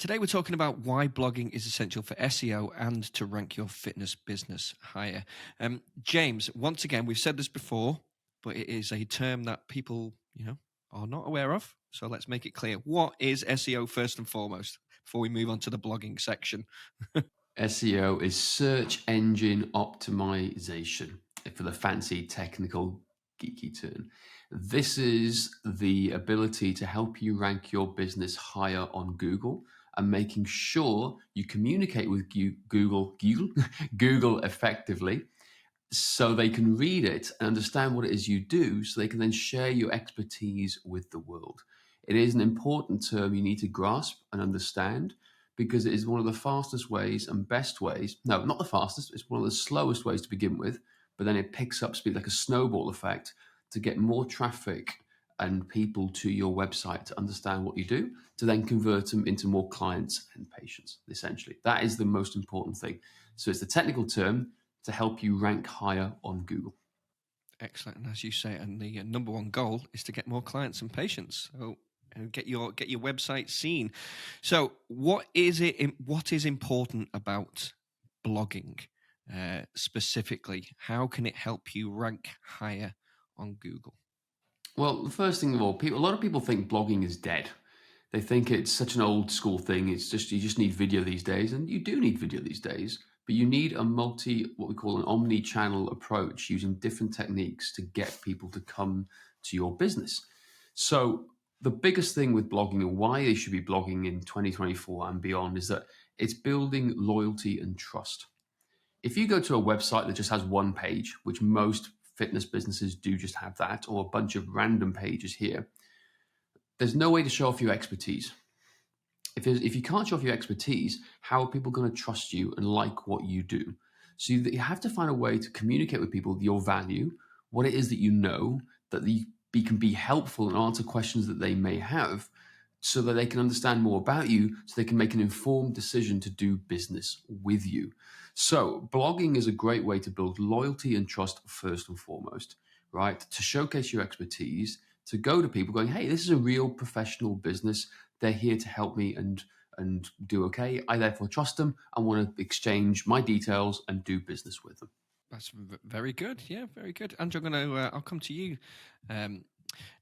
Today we're talking about why blogging is essential for SEO and to rank your fitness business higher. James, once again, we've said this before, but it is a term that people, are not aware of. So let's make it clear. What is SEO first and foremost before we move on to the blogging section? SEO is search engine optimization, for the fancy technical geeky term. This is the ability to help you rank your business higher on Google and making sure you communicate with Google Google effectively so they can read it and understand what it is you do so they can then share your expertise with the world. It is an important term you need to grasp and understand because it is one of the fastest ways and best ways. No, not the fastest. It's one of the slowest ways to begin with, but then it picks up speed like a snowball effect to get more traffic and people to your website to understand what you do, to then convert them into more clients and patients, essentially. That is the most important thing. So it's the technical term to help you rank higher on Google. Excellent. And as you say, and the number one goal is to get more clients and patients. So get your website seen. So what is important about blogging specifically? How can it help you rank higher on Google? Well, the first thing of all, a lot of people think blogging is dead. They think it's such an old school thing. It's just you just need video these days, and you do need video these days. But you need what we call an omni-channel approach, using different techniques to get people to come to your business. So the biggest thing with blogging and why they should be blogging in 2024 and beyond is that it's building loyalty and trust. If you go to a website that just has one page, which most fitness businesses do just have that, or a bunch of random pages here, there's no way to show off your expertise. If you can't show off your expertise, how are people going to trust you and like what you do? So you have to find a way to communicate with people your value, what it is that you know, that can be helpful and answer questions that they may have so that they can understand more about you, so they can make an informed decision to do business with you. So blogging is a great way to build loyalty and trust first and foremost, right? To showcase your expertise, to go to people going, hey, this is a real professional business. They're here to help me and do okay. I therefore trust them. I want to exchange my details and do business with them. That's very good. Yeah, very good. Andrew, I'll come to you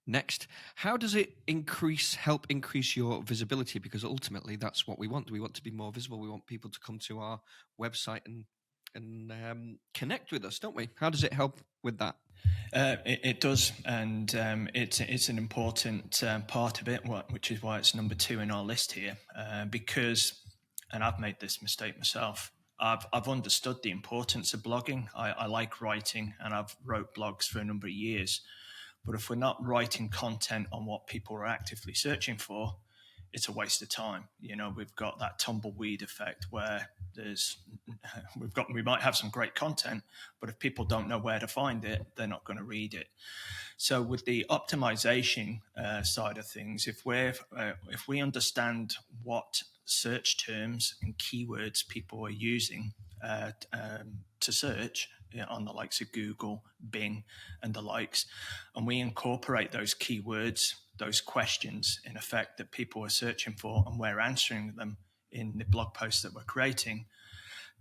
next. How does it help increase your visibility? Because ultimately that's what we want. We want to be more visible. We want people to come to our website and connect with us, don't we? How does it help with that? It does, and it's an important part of it, which is why it's number 2 in our list here. Because, and I've made this mistake myself, I've understood the importance of blogging. I like writing, and I've wrote blogs for a number of years. But if we're not writing content on what people are actively searching for, it's a waste of time. We've got that tumbleweed effect where we might have some great content, but if people don't know where to find it, they're not going to read it. So with the optimization side of things, if we understand what search terms and keywords people are using to search on the likes of Google, Bing, and the likes, and we incorporate those keywords, those questions in effect that people are searching for, and we're answering them in the blog posts that we're creating,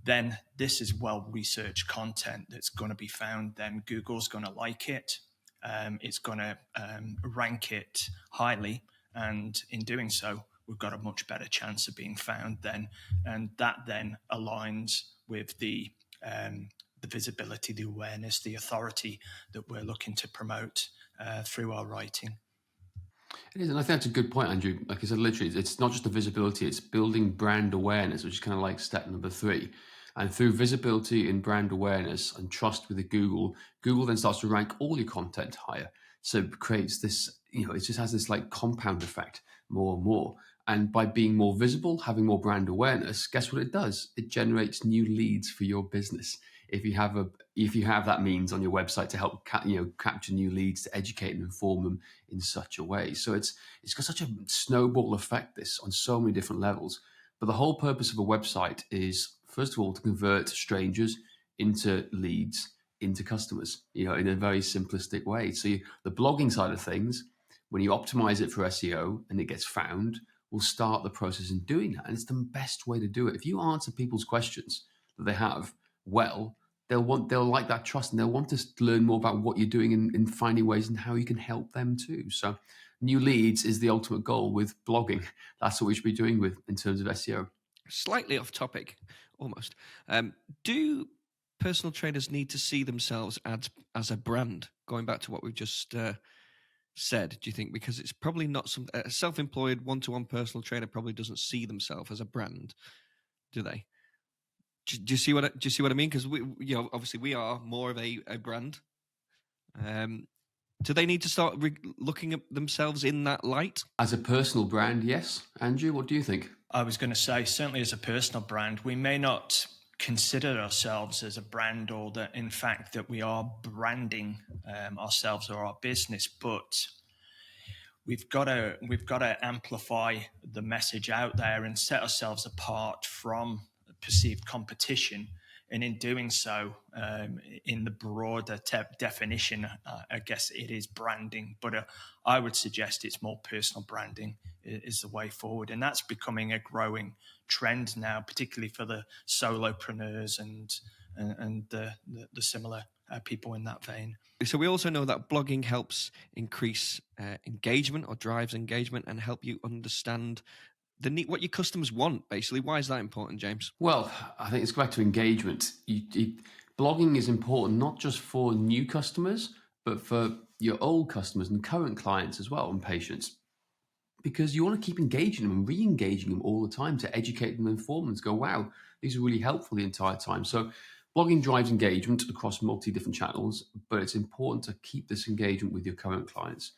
then this is well-researched content that's going to be found. Then Google's going to like it. It's going to rank it highly. And in doing so, we've got a much better chance of being found then. And that then aligns with the visibility, the awareness, the authority that we're looking to promote through our writing. It is, and I think that's a good point, Andrew. Like I said, literally, it's not just the visibility, it's building brand awareness, which is kind of like step number 3. And through visibility and brand awareness and trust with Google then starts to rank all your content higher. So it creates this, it just has this like compound effect more and more. And by being more visible, having more brand awareness, guess what it does? It generates new leads for your business. If you have that means on your website to help capture new leads, to educate and inform them in such a way. So it's got such a snowball effect, this, on so many different levels. But the whole purpose of a website is, first of all, to convert strangers into leads, into customers, in a very simplistic way. So the blogging side of things, when you optimize it for SEO and it gets found, will start the process in doing that. And it's the best way to do it. If you answer people's questions that they have well, they'll like that trust, and they'll want to learn more about what you're doing and finding ways and how you can help them too. So new leads is the ultimate goal with blogging. That's what we should be doing with in terms of SEO. Slightly off topic, almost. Do personal trainers need to see themselves as a brand? Going back to what we've just said, do you think? Because it's probably not a self-employed one-to-one personal trainer probably doesn't see themselves as a brand, do they? Do you see what I mean? Because obviously we are more of a brand. Do they need to start looking at themselves in that light? As a personal brand, yes. Andrew, what do you think? I was going to say, certainly as a personal brand, we may not consider ourselves as a brand, or that in fact that we are branding ourselves or our business, but we've got to amplify the message out there and set ourselves apart from perceived competition. And in doing so, in the broader definition, I guess it is branding, but I would suggest it's more personal branding is the way forward. And that's becoming a growing trend now, particularly for the solopreneurs and the similar people in that vein. So we also know that blogging helps increase engagement, or drives engagement, and help you understand what your customers want, basically. Why is that important, James? Well, I think it's back to engagement. Blogging is important not just for new customers, but for your old customers and current clients as well, and patients. Because you want to keep engaging them and re-engaging them all the time to educate them, inform them, to go, wow, these are really helpful the entire time. So blogging drives engagement across different channels, but it's important to keep this engagement with your current clients.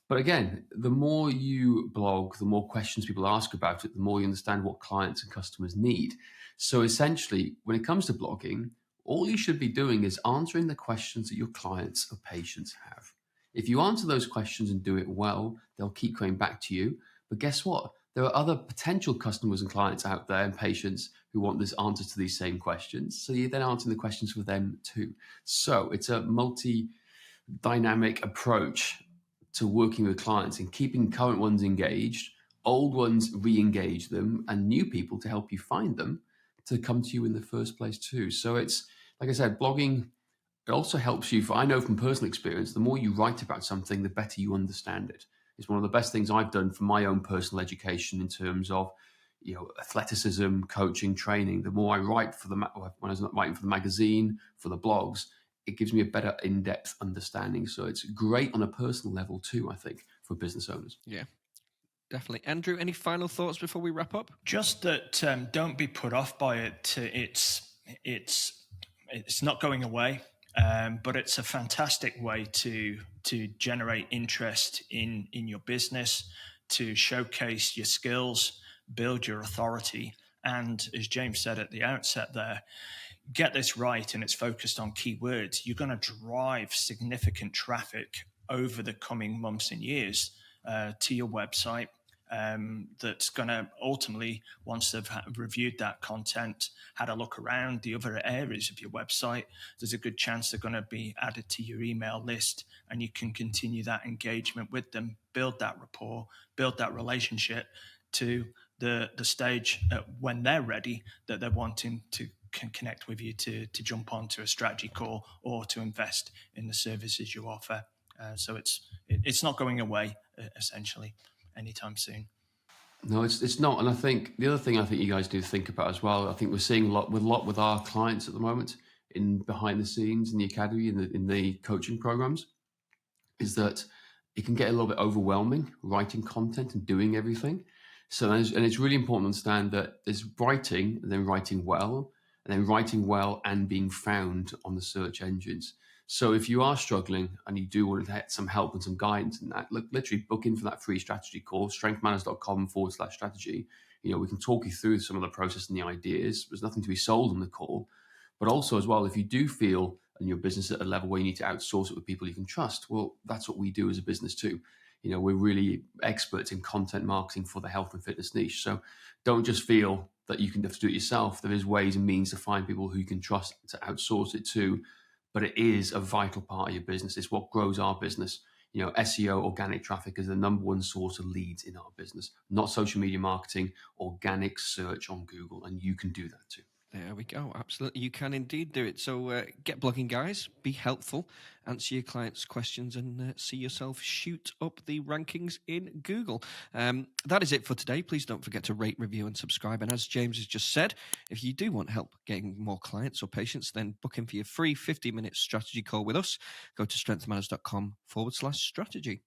But again, the more you blog, the more questions people ask about it, the more you understand what clients and customers need. So essentially, when it comes to blogging, all you should be doing is answering the questions that your clients or patients have. If you answer those questions and do it well, they'll keep coming back to you. But guess what? There are other potential customers and clients out there and patients who want this answer to these same questions. So you're then answering the questions for them too. So it's a multi-dynamic approach to working with clients and keeping current ones engaged, old ones re-engage them, and new people to help you find them to come to you in the first place too. So it's, like I said, blogging, it also helps you, I know from personal experience, the more you write about something, the better you understand it. It's one of the best things I've done for my own personal education in terms of, athleticism, coaching, training. The more I write when I was writing for the magazine, for the blogs, it gives me a better in-depth understanding. So it's great on a personal level too, I think, for business owners. Yeah, definitely. Andrew, any final thoughts before we wrap up? Just that don't be put off by it. It's not going away, but it's a fantastic way to generate interest in your business, to showcase your skills, build your authority. And as James said at the outset there, get this right and it's focused on keywords, you're going to drive significant traffic over the coming months and years to your website. That's going to ultimately, once they've reviewed that content, had a look around the other areas of your website, there's a good chance they're going to be added to your email list, and you can continue that engagement with them, build that rapport, build that relationship to the stage when they're ready, that they're wanting to connect with you to jump onto a strategy call or to invest in the services you offer. So it's not going away, essentially, anytime soon. No, it's not. And I think the other thing I think you guys need to think about as well, I think we're seeing a lot with our clients at the moment in behind the scenes in the academy, in the coaching programs, is that it can get a little bit overwhelming writing content and doing everything. So, and it's really important to understand that there's writing and then writing well, and then writing well and being found on the search engines. So if you are struggling and you do want to get some help and some guidance in that, look, literally book in for that free strategy call, strengthmanners.com/strategy. We can talk you through some of the process and the ideas. There's nothing to be sold on the call. But also as well, if you do feel in your business at a level where you need to outsource it with people you can trust, well, that's what we do as a business too. We're really experts in content marketing for the health and fitness niche. So don't just feel that you can have to do it yourself. There is ways and means to find people who you can trust to outsource it to, but it is a vital part of your business. It's what grows our business. SEO, organic traffic, is the number one source of leads in our business, not social media marketing, organic search on Google. And you can do that too. There we go. Absolutely. You can indeed do it. So get blogging, guys. Be helpful. Answer your clients' questions and see yourself shoot up the rankings in Google. That is it for today. Please don't forget to rate, review, and subscribe. And as James has just said, if you do want help getting more clients or patients, then book in for your free 50-minute strategy call with us. Go to strengthmatters.com/strategy.